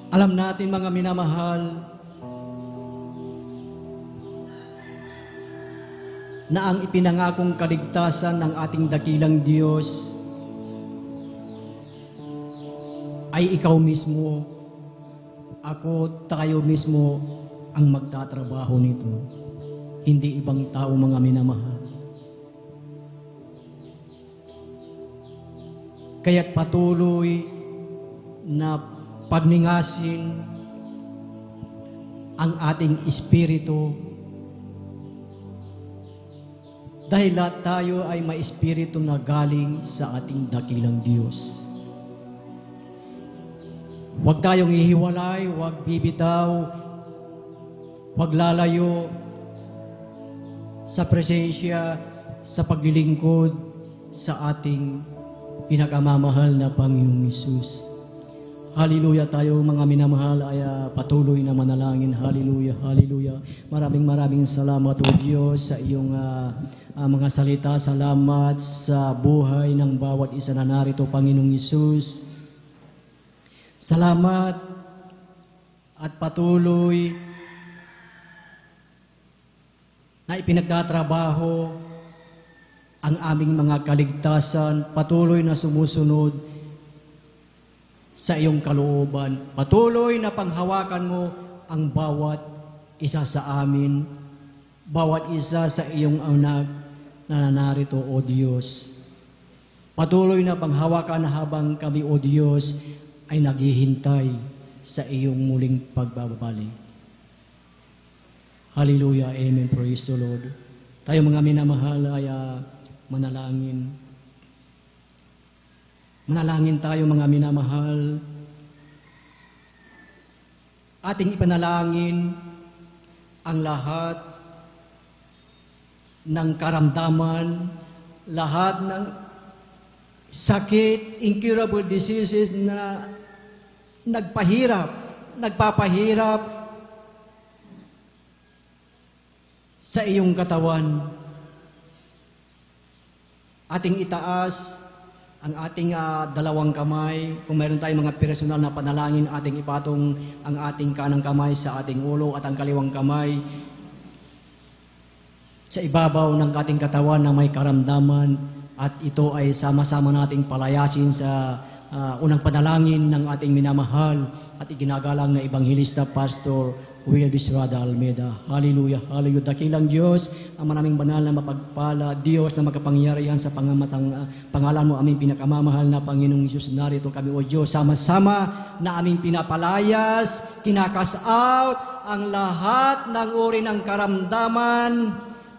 Speaker 1: Alam natin mga minamahal na ang ipinangakong kaligtasan ng ating dakilang Diyos ay ikaw mismo, ako, tayo mismo ang magtatrabaho nito. Hindi ibang tao mga minamahal. Kaya't patuloy na pagningasin ang ating espiritu, dahil lahat tayo ay may espiritu na galing sa ating dakilang Diyos. Huwag tayong ihiwalay, huwag bibitaw, huwag lalayo sa presensya, sa paglilingkod sa ating pinakamamahal na Panginoong Hesus. Hallelujah, tayo mga minamahal ay patuloy na manalangin. Hallelujah, hallelujah. Maraming salamat o Diyos sa iyong mga salita. Salamat sa buhay ng bawat isa na narito, Panginoong Hesus. Salamat at patuloy na ipinagtatrabaho ang aming mga kaligtasan, patuloy na sumusunod sa iyong kalooban. Patuloy na panghawakan mo ang bawat isa sa amin, bawat isa sa iyong anak, na narito, O Diyos. Patuloy na panghawakan habang kami, O Diyos, ay naghihintay sa iyong muling pagbabalik. Hallelujah, amen, praise the Lord. Tayo mga minamahal ay manalangin. Manalangin tayo mga minamahal. Ating ipanalangin ang lahat ng karamdaman, lahat ng sakit, incurable diseases na nagpapahirap sa iyong katawan. Ating itaas ang ating dalawang kamay. Kung mayroon tayong mga personal na panalangin, ating ipatong ang ating kanang kamay sa ating ulo at ang kaliwang kamay sa ibabaw ng ating katawan na may karamdaman, at ito ay sama-sama nating palayasin sa unang panalangin ng ating minamahal at iginagalang na Ebanghilista Pastor Will Bisrada Almeida. Hallelujah, hallelujah. Dakilang Diyos, ang maraming banal na mapagpala, Diyos na makapangyarihan sa pangalan mo, aming pinakamamahal na Panginoong Isus. Narito kami, O Diyos, sama-sama na aming pinapalayas, kinakas out ang lahat ng uri ng karamdaman,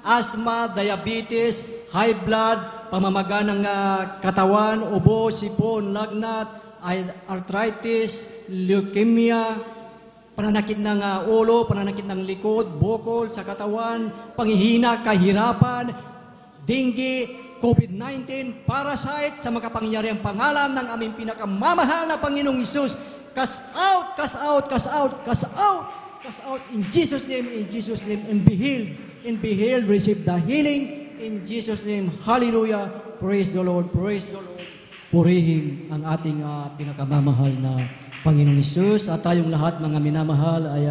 Speaker 1: asthma, diabetes, high blood, pamamaga ng katawan, ubo, sipon, lagnat, arthritis, leukemia, pananakit ng ulo, pananakit ng likod, bukol sa katawan, panghihina, kahirapan, dengue, COVID-19, parasite, sa makapangyarihang pangalan ng aming pinakamamahal na Panginoong Isus. Cast out, cast out, cast out, cast out, cast out in Jesus' name, and be healed, receive the healing in Jesus' name. Hallelujah, praise the Lord, praise the Lord. Purihin ang ating pinakamamahal na Panginoong Isus, at tayong lahat mga minamahal ay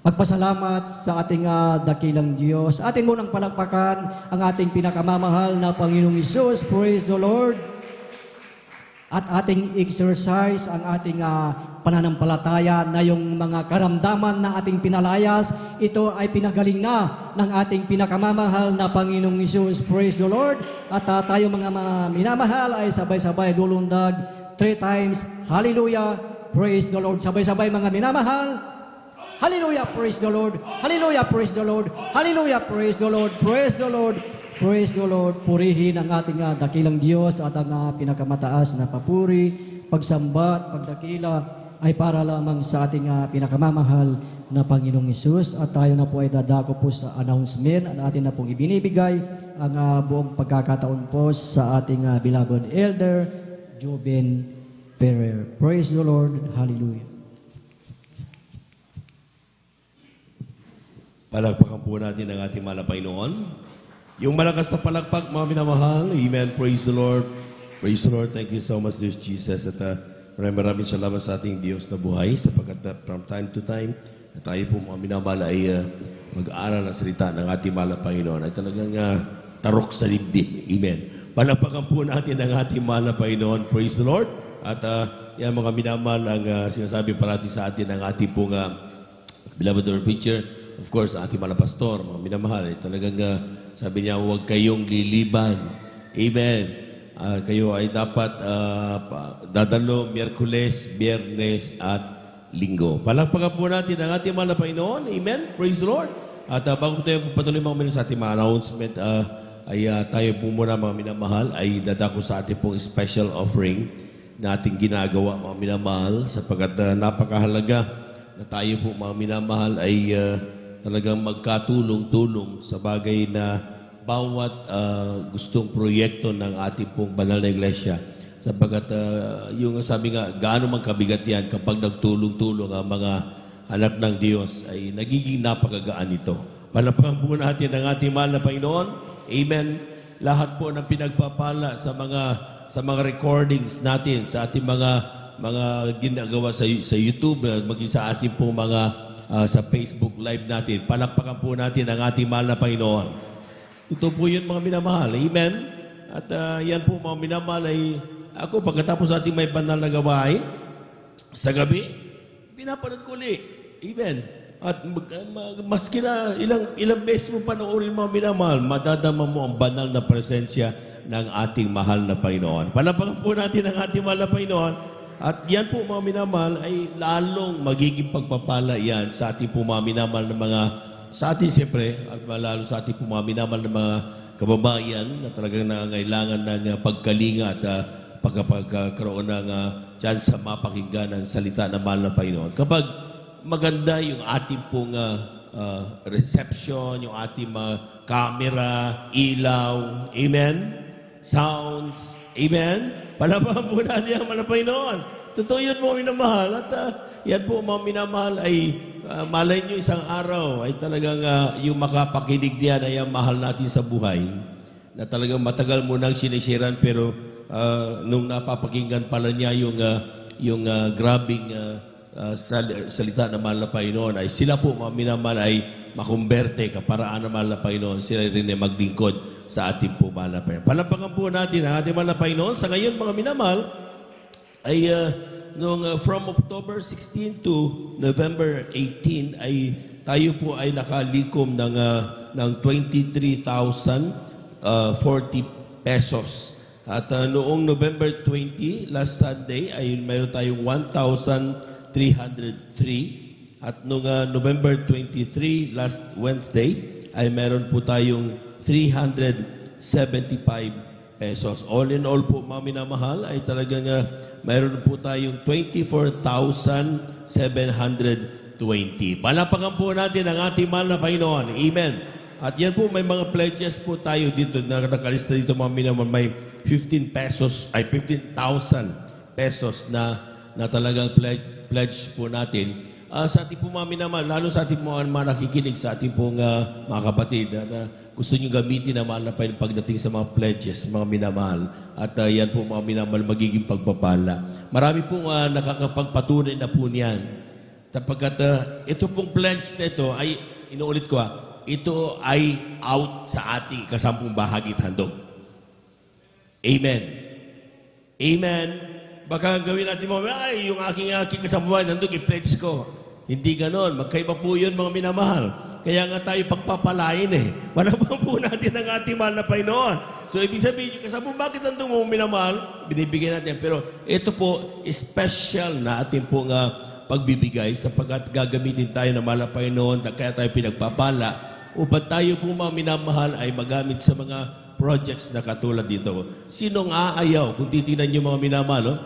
Speaker 1: magpasalamat sa ating dakilang Diyos. Ating munang palakpakan ang ating pinakamamahal na Panginoong Isus. Praise the Lord. At ating exercise ang ating pananampalataya na yung mga karamdaman na ating pinalayas, ito ay pinagaling na ng ating pinakamamahal na Panginoong Isus. Praise the Lord. At tayo mga minamahal ay sabay-sabay lulundag 3 times. Hallelujah, praise the Lord. Sabay-sabay mga minamahal. Hallelujah, praise the Lord. Hallelujah, praise the Lord. Hallelujah, praise the Lord. Praise the Lord. Praise the Lord. Purihin ang ating dakilang Diyos, at ang pinakamataas na papuri, pagsamba, pagdakila ay para lamang sa ating pinakamamahal na Panginoong Isus. At tayo na po ay dadako po sa announcement, at atin na pong ibinibigay ang buong pagkakataon po sa ating beloved elder, Joben Ferrer. Praise the Lord. Hallelujah.
Speaker 3: Palagpakan po natin ang ating mahal na Panginoon. Yung malakas na palagpak, mga minamahal. Amen. Praise the Lord. Praise the Lord. Thank you so much, dear Jesus. At maraming salamat sa ating Diyos na buhay, sapagkat from time to time, tayo po mga minamahal ay mag-aaral ng salita ng ating mahal na Panginoon. Ay talagang tarok sa dibdib. Amen. Palagpakan po natin ang ating mahal na Panginoon. Praise the Lord. At yan mga minamahal, ang sinasabi parati sa atin ng ating pong beloved preacher, of course, ating mahal na pastor, mga minamahal, talagang sabi niya, huwag kayong liliban. Amen. Kayo ay dapat dadalo Miyerkules, Biyernes at Linggo. Palagpakan po natin ang ating mahal na Panginoon. Amen. Praise the Lord. At bago tayo patuloy mga minamahal sa ating mga announcement, ay tayo po muna mga minamahal ay dadako sa ating pong special offering na ating ginagawa mga minamahal, sapagkat napakahalaga na tayo po mga minamahal ay talagang magkatulong-tulong sa bagay na bawat gustong proyekto ng ating pong banal na iglesia, sapagkat yung sabi nga, gaano man kabigat yan kapag nagtulong-tulong ang mga anak ng Diyos ay nagiging napakagaan ito. Palakpakan po natin ang ating mahal na Panginoon. Amen. Lahat po ng pinagpapala sa mga recordings natin, sa ating mga ginagawa sa YouTube, maging sa ating pong mga sa Facebook Live natin. Palakpakan po natin ang ating mahal na Panginoon. Ito po yun mga minamahal. Amen. At yan po mga minamahal ay ako pagkatapos ating may banal na gawain sa gabi, pinapanood ko ulit. Amen. At maski na ilang beses mo panoorin mga minamahal, madadama mo ang banal na presensya ng ating mahal na Panginoon. Palapakan po natin ang ating mahal na Panginoon. At yan po mga minamahal ay lalong magiging pagpapala yan sa ating po mga minamahal na mga, sa atin siyempre, at lalo sa ating po mga minamahal na mga kababayan na talagang nangangailangan ng pagkalinga at pagkakaroon ng chance sa mapakinggan ng salita ng mahal na Panginoon. Kapag maganda yung ating pong reception, yung ating camera, ilaw, amen? Sounds, amen? Palapakan po natin ang mahal na Panginoon. Totoo yun mga minamahal. At yan po mga minamahal ay malay nyo isang araw ay talagang yung makapakinig niyan ay ang mahal natin sa buhay. Na talagang matagal mo nang sinisiran pero nung napapakinggan pala niya yung grabing salita ng mahal na Panginoon ay sila po mga minamahal ay makumberte kaparaan ng mahal na Panginoon. Sila rin ay maglingkod sa ating po mahal na Panginoon. Palapakan po natin ang ating mahal na Panginoon. Sa ngayon mga minamahal ay from October 16 to November 18 ay tayo po ay nakalikom ng 23,040 pesos. At noong November 20, last Sunday, ay mayroon tayong 1,303. At noong November 23, last Wednesday, ay meron po tayong 375 pesos. All in all po, mga minamahal, ay talagang mayroon po tayong 24,720. Palapakan po natin ang ating mahal na Panginoon. Amen. At yan po, may mga pledges po tayo dito, na nakalista dito mga minamahal, may 15,000 pesos na talagang pledge po natin. Sa ating po mga minamahal, lalo sa ating mga nakikinig sa ating pong mga kapatid, gusto nyo gamitin na mahal na Panginoon pagdating sa mga pledges, mga minamahal. At yan po mga minamahal, magiging pagpapala. Marami pong nakakapagpatunay na po niyan. Tapagkat ito pong pledge na ito ay, inuulit ko ito ay out sa ating kasampung bahagi at handog. Amen. Amen. Baka gawin natin yung aking kasampung handog, i-pledge ko. Hindi ganon. Magkaiba po yun mga minamahal. Kaya nga tayo pagpapalain Malabang po natin ang ating mahal na Panginoon. So, ibig sabihin, kasampung bakit nandun mo minamahal, binibigyan natin. Pero ito po, special na ating pong pagbibigay sapagkat gagamitin tayo ng mahal na Panginoon, kaya tayo pinagpapala upang tayo po mga minamahal ay magamit sa mga projects na katulad dito. Sinong aayaw? Kung titignan nyo mga minamahal,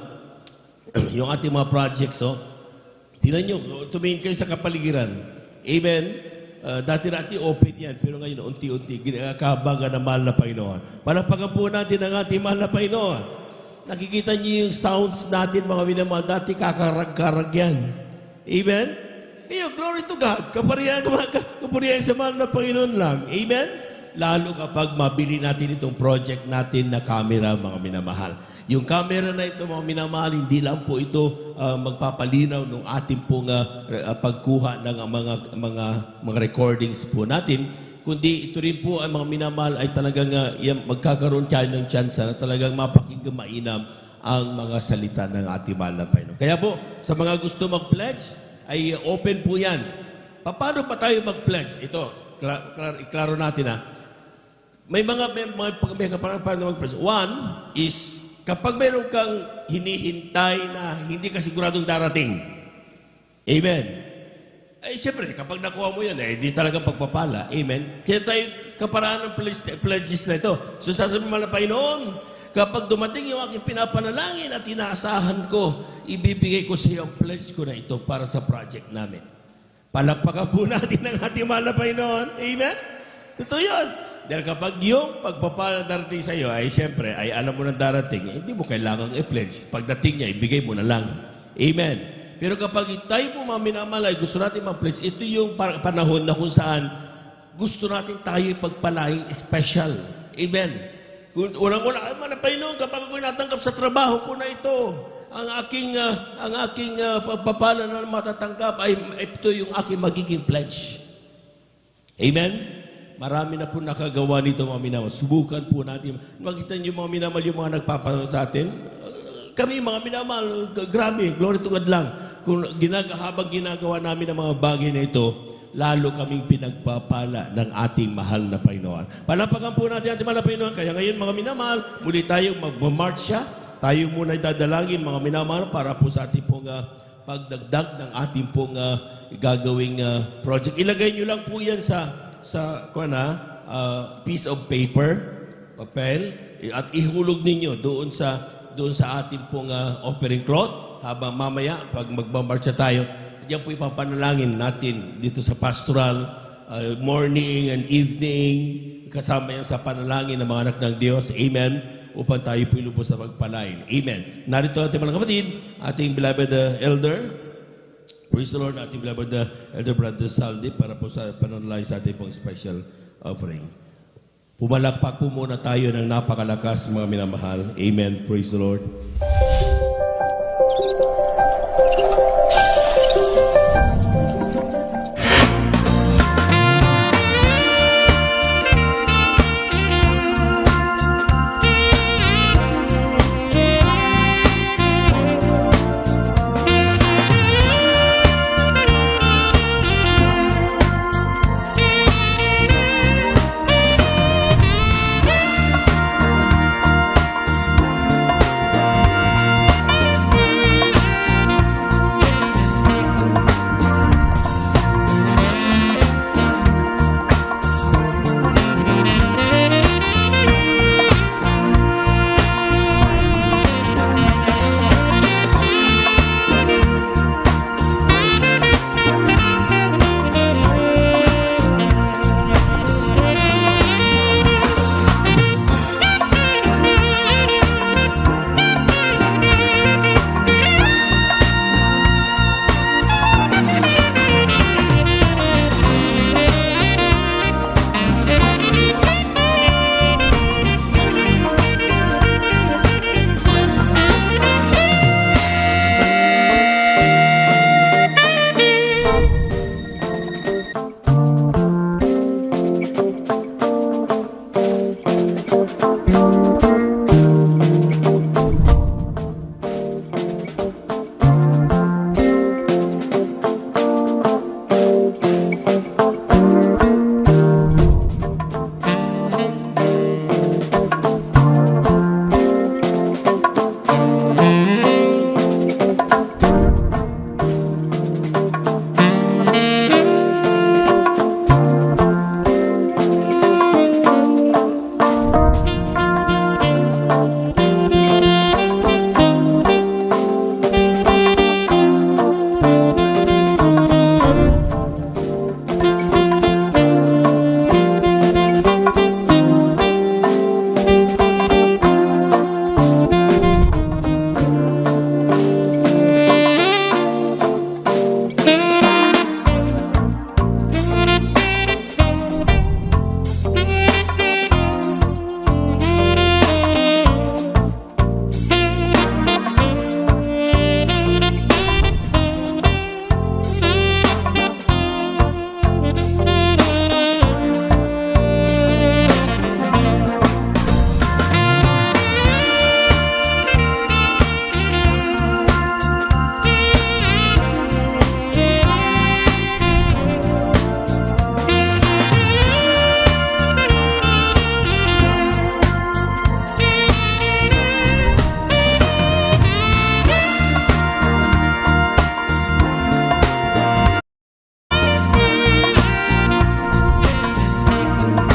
Speaker 3: yung ating mga projects, tingnan nyo, tumingin kayo sa kapaligiran. Amen? Dati-dati open yan, pero ngayon unti-unti, kabaga na mahal na Panginoon. Palapakan po natin ang ating mahal na Panginoon. Nakikita niyo yung sounds natin, mga minamahal. Dati kakarag-karag yan. Amen? Glory to God. Kaparihan sa mahal na Panginoon lang. Amen? Lalo kapag mabili natin itong project natin na camera, mga minamahal. Yung camera na ito, mga minamahal, hindi lang po ito magpapalinaw ng ating pong pagkuha ng mga recordings po natin, kundi ito rin po ay mga minamahal ay talagang magkakaroon tayo ng chance na talagang mapakinggan mainam ang mga salita ng ating mahal na Panginoon. Kaya po, sa mga gusto mag-pledge, ay open po yan. Paano pa tayo mag-pledge? Ito, iklaro natin May paano mag-pledge. One is, kapag meron kang hinihintay na hindi ka siguradong darating. Amen. Ay, siyempre, kapag nakuha mo yan, di talagang pagpapala. Amen. Kaya tayo, kaparaan ng pledges na ito. So, sasabihin mo na Panginoon, kapag dumating yung aking pinapanalangin at inaasahan ko, ibibigay ko sa iyo ang pledge ko na ito para sa project namin. Palakpakan po natin ang ating mahal na Panginoon. Amen? Totoo yun. Dahil kapag yung pagpapala darating sa iyo, ay siyempre, ay alam mo nang darating, hindi mo kailangang i-pledge. Pagdating niya, ibigay mo na lang. Amen. Pero kapag tayo po mga minamalay, gusto natin ma-pledge, ito yung panahon na kung saan gusto natin tayo ipagpalaing special. Amen. Kung unang-una, mahal na Panginoon, kapag ako'y natanggap sa trabaho ko na ito, ang aking pagpapala na matatanggap ay ito yung aking magiging pledge. Amen? Marami na po nakagawa nito mga minamahal. Subukan po natin. Makita niyo mga minamahal yung mga nagpapasok sa atin. Kami mga minamahal, grabe, glory to God lang. Kung habang ginagawa namin ang mga bagay na ito, lalo kaming pinagpapala ng ating mahal na Panginoon. Palapakan po natin ating mahal na Panginoon. Kaya ngayon mga minamahal, muli tayo magmamarch siya. Tayo muna dadalangin mga minamahal para po sa ating pong pagdagdag ng ating pong gagawing project. Ilagay nyo lang po yan sa piece of paper, papel, at ihulog ninyo doon sa ating pong offering cloth habang mamaya pag magmamarcha tayo. Diyan po ipapanalangin natin dito sa pastoral morning and evening, kasama yan sa panalangin ng mga anak ng Diyos. Amen. Upang tayo po ilubos sa pagpalain. Amen. Narito natin mga kapatid, ating beloved elder. Praise the Lord, ating beloved elder brother Saldi para po sa panalangin sa ating pong special offering. Pumalakpak po muna tayo ng napakalakas mga minamahal. Amen. Praise the Lord.